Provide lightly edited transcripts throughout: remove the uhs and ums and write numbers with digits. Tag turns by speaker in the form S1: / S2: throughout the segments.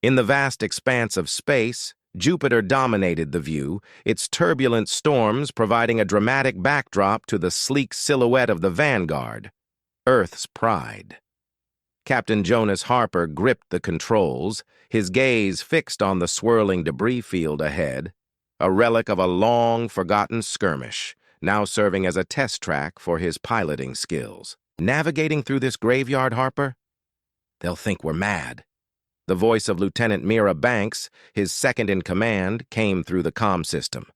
S1: In the vast expanse of space, Jupiter dominated the view, its turbulent storms providing a dramatic backdrop to the sleek silhouette of the Vanguard, Earth's pride. Captain Jonas Harper gripped the controls, his gaze fixed on the swirling debris field ahead, a relic of a long-forgotten skirmish, now serving as a test track for his piloting skills. Navigating through this graveyard, Harper? They'll think we're mad. The voice of Lieutenant Mira Banks, his second-in-command, came through the comm system.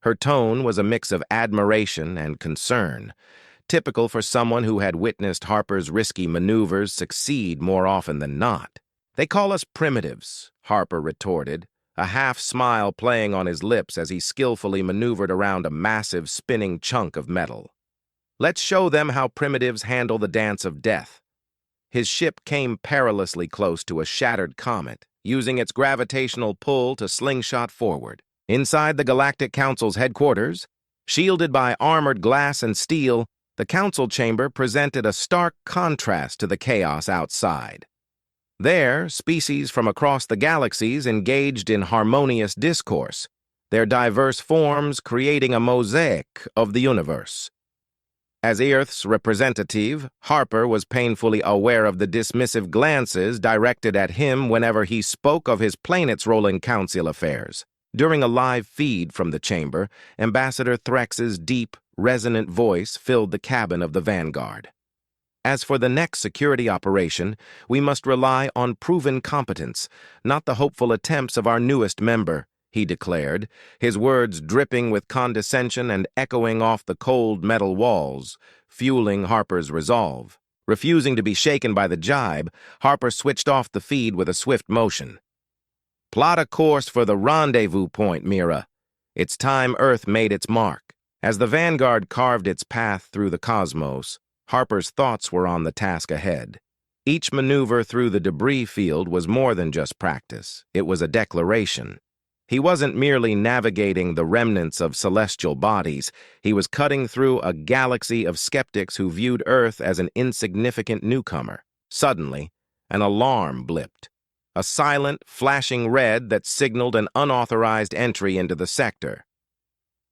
S1: Her tone was a mix of admiration and concern, typical for someone who had witnessed Harper's risky maneuvers succeed more often than not. "They call us primitives," Harper retorted, a half-smile playing on his lips as he skillfully maneuvered around a massive spinning chunk of metal. "Let's show them how primitives handle the dance of death." His ship came perilously close to a shattered comet, using its gravitational pull to slingshot forward. Inside the Galactic Council's headquarters, shielded by armored glass and steel, the council chamber presented a stark contrast to the chaos outside. There, species from across the galaxies engaged in harmonious discourse, their diverse forms creating a mosaic of the universe. As Earth's representative, Harper was painfully aware of the dismissive glances directed at him whenever he spoke of his planet's role in council affairs. During a live feed from the chamber, Ambassador Threx's deep, resonant voice filled the cabin of the Vanguard. "As for the next security operation, we must rely on proven competence, not the hopeful attempts of our newest member," he declared, his words dripping with condescension and echoing off the cold metal walls, fueling Harper's resolve. Refusing to be shaken by the jibe, Harper switched off the feed with a swift motion. "Plot a course for the rendezvous point, Mira. It's time Earth made its mark." As the Vanguard carved its path through the cosmos, Harper's thoughts were on the task ahead. Each maneuver through the debris field was more than just practice. It was a declaration. He wasn't merely navigating the remnants of celestial bodies. He was cutting through a galaxy of skeptics who viewed Earth as an insignificant newcomer. Suddenly, an alarm blipped. A silent, flashing red that signaled an unauthorized entry into the sector.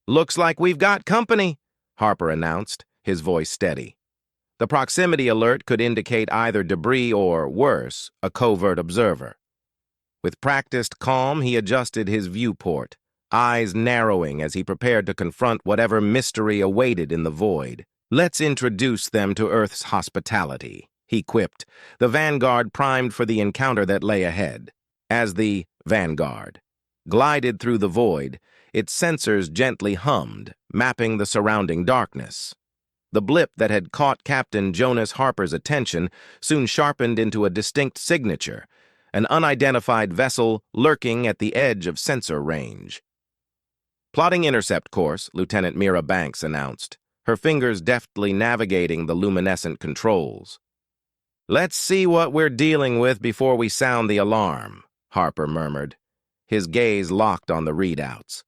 S1: "Looks like we've got company," Harper announced, his voice steady. The proximity alert could indicate either debris or, worse, a covert observer. With practiced calm, he adjusted his viewport, eyes narrowing as he prepared to confront whatever mystery awaited in the void. "Let's introduce them to Earth's hospitality," he quipped, the Vanguard primed for the encounter that lay ahead. As the Vanguard glided through the void, its sensors gently hummed, mapping the surrounding darkness. The blip that had caught Captain Jonas Harper's attention soon sharpened into a distinct signature, an unidentified vessel lurking at the edge of sensor range. "Plotting intercept course," Lieutenant Mira Banks announced, her fingers deftly navigating the luminescent controls. "Let's see what we're dealing with before we sound the alarm," Harper murmured, his gaze locked on the readouts.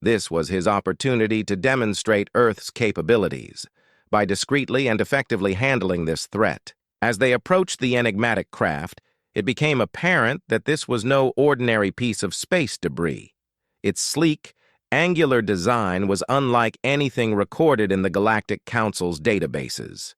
S1: This was his opportunity to demonstrate Earth's capabilities by discreetly and effectively handling this threat. As they approached the enigmatic craft, it became apparent that this was no ordinary piece of space debris. Its sleek, angular design was unlike anything recorded in the Galactic Council's databases.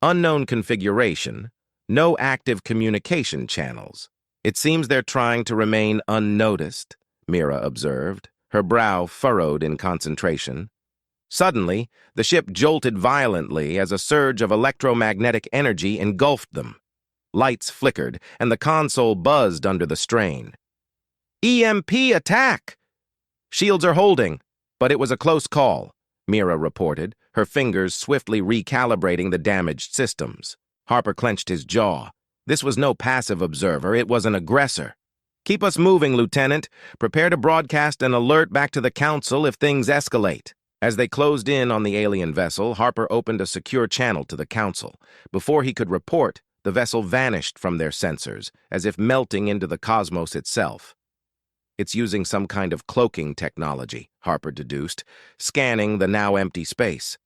S1: Unknown configuration, no active communication channels. "It seems they're trying to remain unnoticed," Mira observed, her brow furrowed in concentration. Suddenly, the ship jolted violently as a surge of electromagnetic energy engulfed them. Lights flickered, and the console buzzed under the strain. "EMP attack!" "Shields are holding, but it was a close call," Mira reported, her fingers swiftly recalibrating the damaged systems. Harper clenched his jaw. This was no passive observer, it was an aggressor. "Keep us moving, Lieutenant. Prepare to broadcast an alert back to the Council if things escalate." As they closed in on the alien vessel, Harper opened a secure channel to the Council. Before he could report, the vessel vanished from their sensors, as if melting into the cosmos itself. "It's using some kind of cloaking technology," Harper deduced, scanning the now empty space.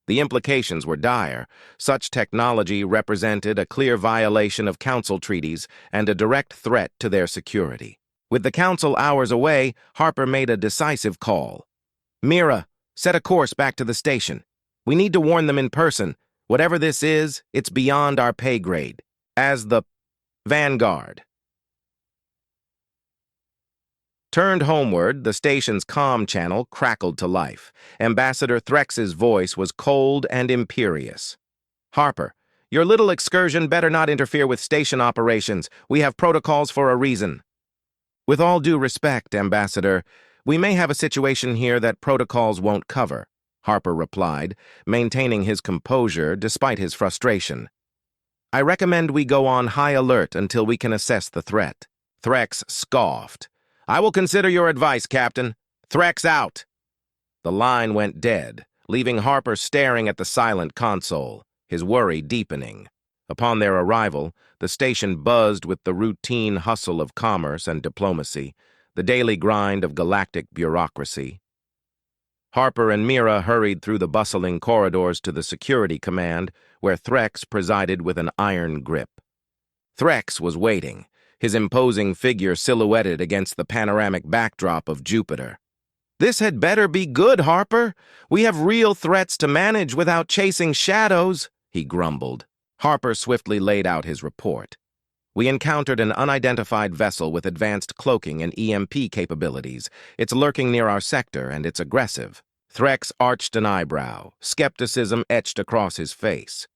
S1: The implications were dire. Such technology represented a clear violation of Council treaties and a direct threat to their security. With the Council hours away, Harper made a decisive call. "Mira, set a course back to the station. We need to warn them in person. Whatever this is, it's beyond our pay grade. As the Vanguard." Turned homeward, the station's comm channel crackled to life. Ambassador Threx's voice was cold and imperious. "Harper, your little excursion better not interfere with station operations. We have protocols for a reason." "With all due respect, Ambassador, we may have a situation here that protocols won't cover," Harper replied, maintaining his composure despite his frustration. "I recommend we go on high alert until we can assess the threat." Threx scoffed. "I will consider your advice, Captain. Threx out." The line went dead, leaving Harper staring at the silent console, his worry deepening. Upon their arrival, the station buzzed with the routine hustle of commerce and diplomacy, the daily grind of galactic bureaucracy. Harper and Mira hurried through the bustling corridors to the security command, where Threx presided with an iron grip. Threx was waiting, his imposing figure silhouetted against the panoramic backdrop of Jupiter. "This had better be good, Harper. We have real threats to manage without chasing shadows," he grumbled. Harper swiftly laid out his report. "We encountered an unidentified vessel with advanced cloaking and EMP capabilities. It's lurking near our sector, and it's aggressive." Threx arched an eyebrow, skepticism etched across his face.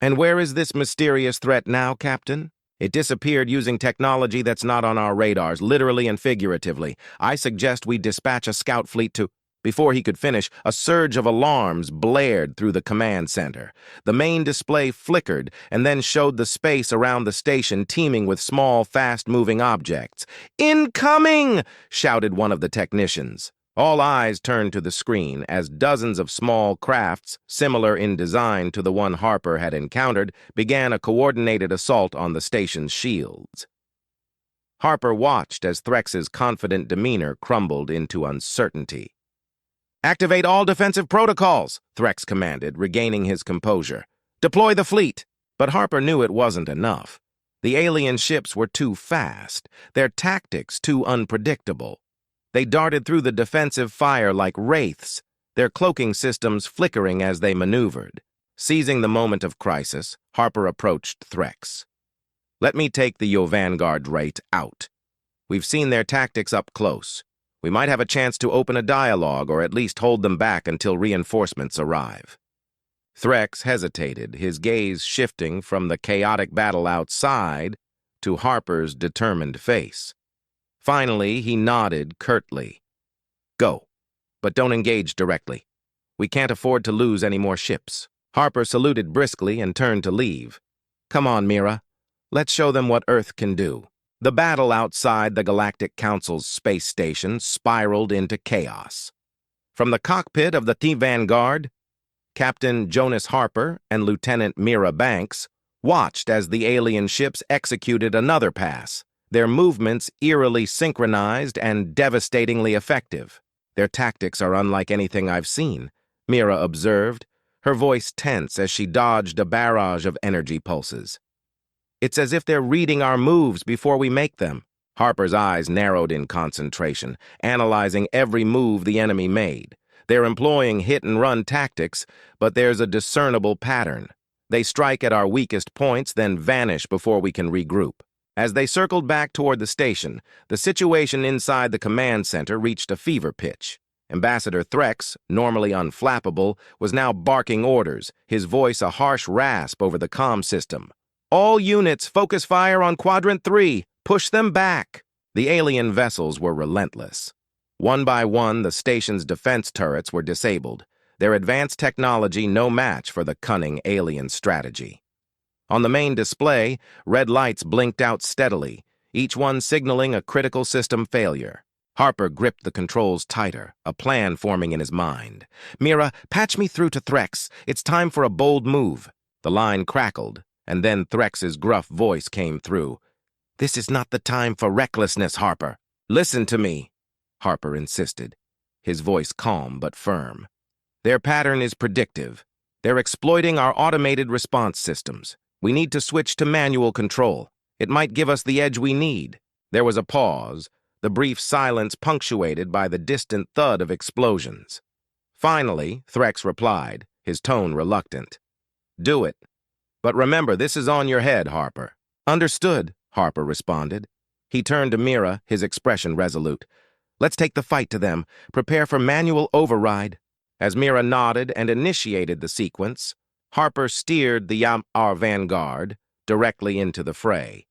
S1: "And where is this mysterious threat now, Captain?" "It disappeared using technology that's not on our radars, literally and figuratively. I suggest we dispatch a scout fleet to—" Before he could finish, a surge of alarms blared through the command center. The main display flickered and then showed the space around the station teeming with small, fast-moving objects. "Incoming!" shouted one of the technicians. All eyes turned to the screen as dozens of small crafts, similar in design to the one Harper had encountered, began a coordinated assault on the station's shields. Harper watched as Threx's confident demeanor crumbled into uncertainty. "Activate all defensive protocols," Threx commanded, regaining his composure. "Deploy the fleet." But Harper knew it wasn't enough. The alien ships were too fast, their tactics too unpredictable. They darted through the defensive fire like wraiths, their cloaking systems flickering as they maneuvered. Seizing the moment of crisis, Harper approached Threx. "Let me take the Vanguard rate out. We've seen their tactics up close. We might have a chance to open a dialogue or at least hold them back until reinforcements arrive." Threx hesitated, his gaze shifting from the chaotic battle outside to Harper's determined face. Finally, he nodded curtly. "Go, but don't engage directly. We can't afford to lose any more ships." Harper saluted briskly and turned to leave. "Come on, Mira. Let's show them what Earth can do." The battle outside the Galactic Council's space station spiraled into chaos. From the cockpit of the Vanguard, Captain Jonas Harper and Lieutenant Mira Banks watched as the alien ships executed another pass, their movements eerily synchronized and devastatingly effective. "Their tactics are unlike anything I've seen," Mira observed, her voice tense as she dodged a barrage of energy pulses. "It's as if they're reading our moves before we make them." Harper's eyes narrowed in concentration, analyzing every move the enemy made. They're employing hit-and-run tactics, but there's a discernible pattern. They strike at our weakest points, then vanish before we can regroup. As they circled back toward the station, the situation inside the command center reached a fever pitch. Ambassador Threx, normally unflappable, was now barking orders, his voice a harsh rasp over the comm system. "All units, focus fire on Quadrant 3. Push them back." The alien vessels were relentless. One by one, the station's defense turrets were disabled, their advanced technology no match for the cunning alien strategy. On the main display, red lights blinked out steadily, each one signaling a critical system failure. Harper gripped the controls tighter, a plan forming in his mind. "Mira, patch me through to Threx. It's time for a bold move." The line crackled, and then Threx's gruff voice came through. "This is not the time for recklessness, Harper." "Listen to me," Harper insisted, his voice calm but firm. "Their pattern is predictive. They're exploiting our automated response systems. We need to switch to manual control. It might give us the edge we need." There was a pause, the brief silence punctuated by the distant thud of explosions. Finally, Threx replied, his tone reluctant. "Do it. But remember, this is on your head, Harper." "Understood," Harper responded. He turned to Mira, his expression resolute. "Let's take the fight to them. Prepare for manual override." As Mira nodded and initiated the sequence, Harper steered the Yam'ar vanguard directly into the fray.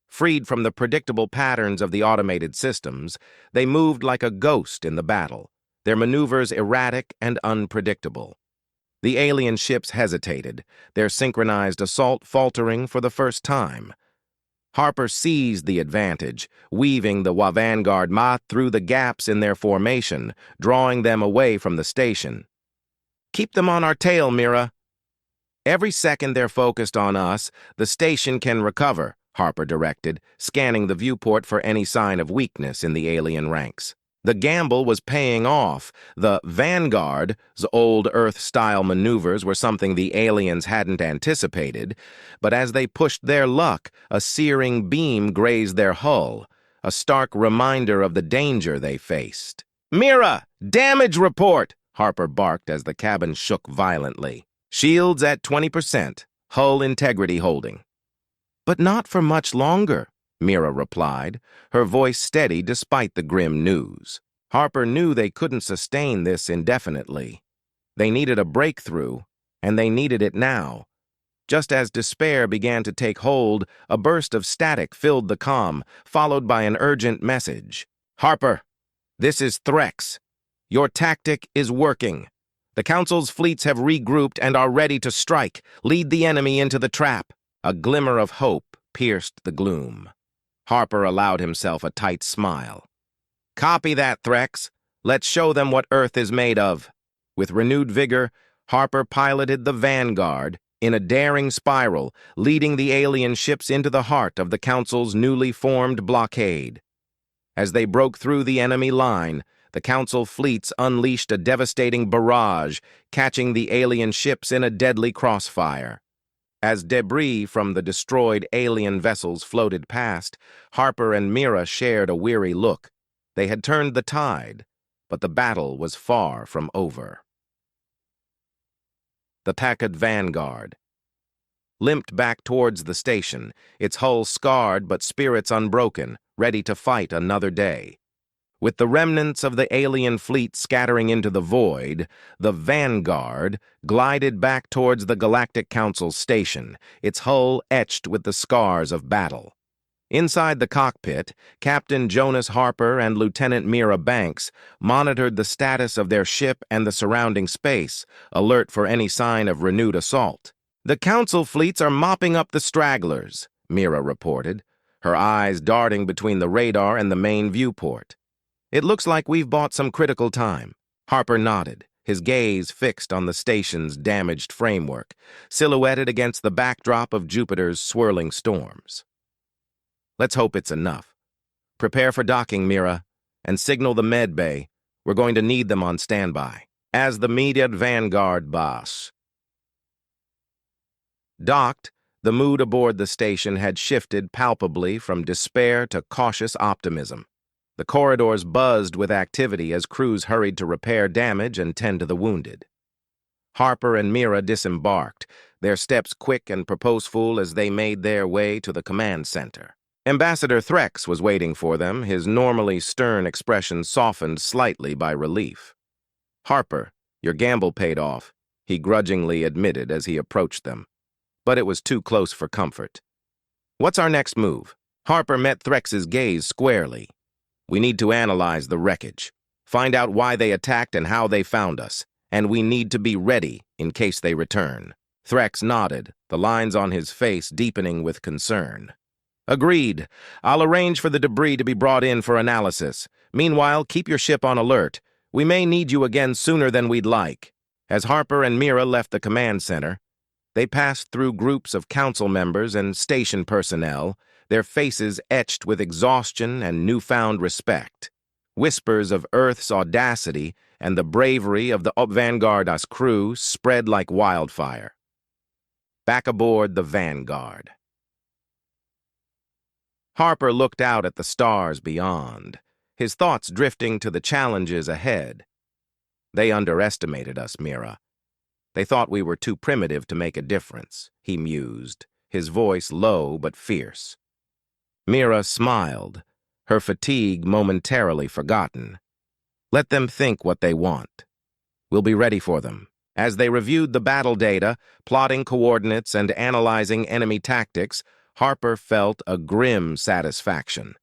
S1: Freed from the predictable patterns of the automated systems, they moved like a ghost in the battle, their maneuvers erratic and unpredictable. The alien ships hesitated, their synchronized assault faltering for the first time. Harper seized the advantage, weaving the Vanguard Math through the gaps in their formation, drawing them away from the station. "Keep them on our tail, Mira." "Every second they're focused on us, the station can recover," Harper directed, scanning the viewport for any sign of weakness in the alien ranks. The gamble was paying off. The Vanguard's old Earth-style maneuvers were something the aliens hadn't anticipated, but as they pushed their luck, a searing beam grazed their hull, a stark reminder of the danger they faced. "Mira, damage report!" Harper barked as the cabin shook violently. "Shields at 20%, hull integrity holding." "But not for much longer," Mira replied, her voice steady despite the grim news. Harper knew they couldn't sustain this indefinitely. They needed a breakthrough, and they needed it now. Just as despair began to take hold, a burst of static filled the comm, followed by an urgent message. "Harper, this is Threx. Your tactic is working. The Council's fleets have regrouped and are ready to strike, lead the enemy into the trap." A glimmer of hope pierced the gloom. Harper allowed himself a tight smile. "Copy that, Threx. Let's show them what Earth is made of." With renewed vigor, Harper piloted the Vanguard in a daring spiral, leading the alien ships into the heart of the Council's newly formed blockade. As they broke through the enemy line, the Council fleets unleashed a devastating barrage, catching the alien ships in a deadly crossfire. As debris from the destroyed alien vessels floated past, Harper and Mira shared a weary look. They had turned the tide, but the battle was far from over. The Packard Vanguard limped back towards the station, its hull scarred but spirits unbroken, ready to fight another day. With the remnants of the alien fleet scattering into the void, the Vanguard glided back towards the Galactic Council station, its hull etched with the scars of battle. Inside the cockpit, Captain Jonas Harper and Lieutenant Mira Banks monitored the status of their ship and the surrounding space, alert for any sign of renewed assault. "The Council fleets are mopping up the stragglers," Mira reported, her eyes darting between the radar and the main viewport. "It looks like we've bought some critical time." Harper nodded, his gaze fixed on the station's damaged framework, silhouetted against the backdrop of Jupiter's swirling storms. "Let's hope it's enough. Prepare for docking, Mira, and signal the med bay. We're going to need them on standby." As the immediate Vanguard boss docked, the mood aboard the station had shifted palpably from despair to cautious optimism. The corridors buzzed with activity as crews hurried to repair damage and tend to the wounded. Harper and Mira disembarked, their steps quick and purposeful as they made their way to the command center. Ambassador Threx was waiting for them, his normally stern expression softened slightly by relief. "Harper, your gamble paid off," he grudgingly admitted as he approached them. But it was too close for comfort. "What's our next move?" Harper met Threx's gaze squarely. "We need to analyze the wreckage, find out why they attacked and how they found us, and we need to be ready in case they return." Threx nodded, the lines on his face deepening with concern. "Agreed. I'll arrange for the debris to be brought in for analysis. Meanwhile, keep your ship on alert. We may need you again sooner than we'd like." As Harper and Mira left the command center, they passed through groups of council members and station personnel, their faces etched with exhaustion and newfound respect. Whispers of Earth's audacity and the bravery of the Vanguard's crew spread like wildfire. Back aboard the Vanguard. Harper looked out at the stars beyond, his thoughts drifting to the challenges ahead. They underestimated us, Mira. They thought we were too primitive to make a difference, he mused, his voice low but fierce. Mira smiled, her fatigue momentarily forgotten. Let them think what they want. We'll be ready for them. As they reviewed the battle data, plotting coordinates, and analyzing enemy tactics, Harper felt a grim satisfaction.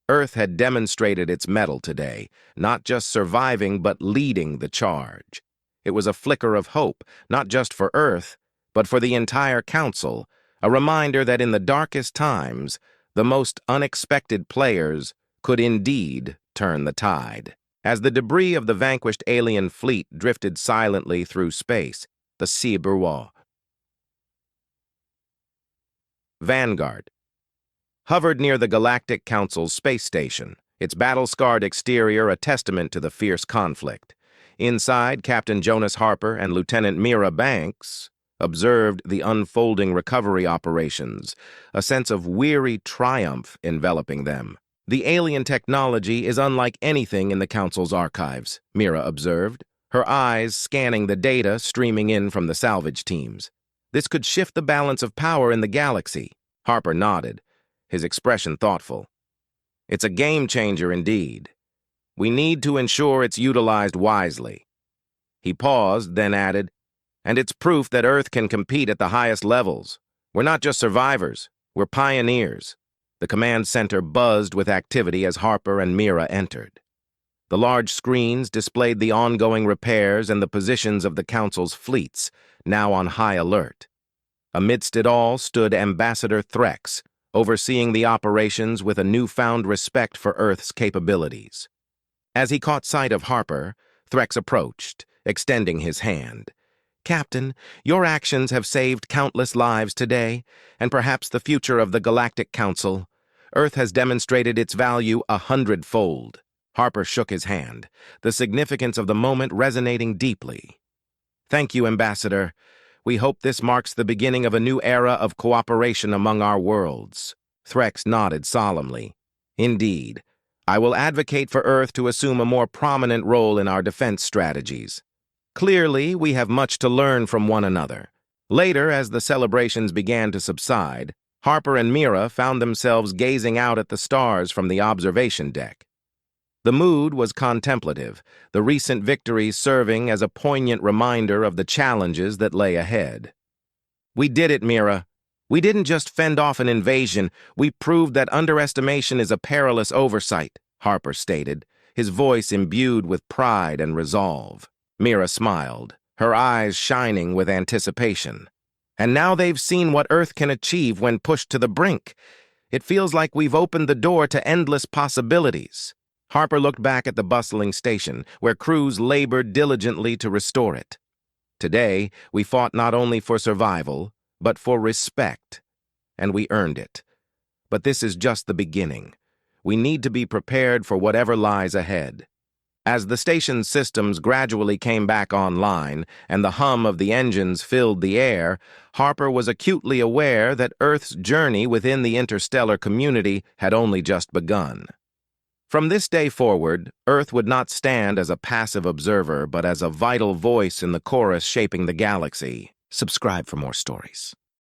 S1: Earth had demonstrated its mettle today, not just surviving but leading the charge. It was a flicker of hope, not just for Earth, but for the entire Council, a reminder that in the darkest times, the most unexpected players could indeed turn the tide. As the debris of the vanquished alien fleet drifted silently through space, the Cyberwar Vanguard hovered near the Galactic Council's space station, its battle-scarred exterior a testament to the fierce conflict. Inside, Captain Jonas Harper and Lieutenant Mira Banks observed the unfolding recovery operations, a sense of weary triumph enveloping them. The alien technology is unlike anything in the Council's archives, Mira observed, her eyes scanning the data streaming in from the salvage teams. This could shift the balance of power in the galaxy. Harper nodded, his expression thoughtful. It's a game-changer indeed. We need to ensure it's utilized wisely. He paused, then added, and it's proof that Earth can compete at the highest levels. We're not just survivors, we're pioneers. The command center buzzed with activity as Harper and Mira entered. The large screens displayed the ongoing repairs and the positions of the Council's fleets, now on high alert. Amidst it all stood Ambassador Threx, overseeing the operations with a newfound respect for Earth's capabilities. As he caught sight of Harper, Threx approached, extending his hand. Captain, your actions have saved countless lives today, and perhaps the future of the Galactic Council. Earth has demonstrated its value 100-fold. Harper shook his hand, the significance of the moment resonating deeply. Thank you, Ambassador. We hope this marks the beginning of a new era of cooperation among our worlds. Threx nodded solemnly. Indeed, I will advocate for Earth to assume a more prominent role in our defense strategies. Clearly, we have much to learn from one another. Later, as the celebrations began to subside, Harper and Mira found themselves gazing out at the stars from the observation deck. The mood was contemplative, the recent victories serving as a poignant reminder of the challenges that lay ahead. We did it, Mira. We didn't just fend off an invasion, we proved that underestimation is a perilous oversight, Harper stated, his voice imbued with pride and resolve. Mira smiled, her eyes shining with anticipation. And now they've seen what Earth can achieve when pushed to the brink. It feels like we've opened the door to endless possibilities. Harper looked back at the bustling station, where crews labored diligently to restore it. Today, we fought not only for survival, but for respect. And we earned it. But this is just the beginning. We need to be prepared for whatever lies ahead. As the station's systems gradually came back online and the hum of the engines filled the air, Harper was acutely aware that Earth's journey within the interstellar community had only just begun. From this day forward, Earth would not stand as a passive observer, but as a vital voice in the chorus shaping the galaxy. Subscribe for more stories.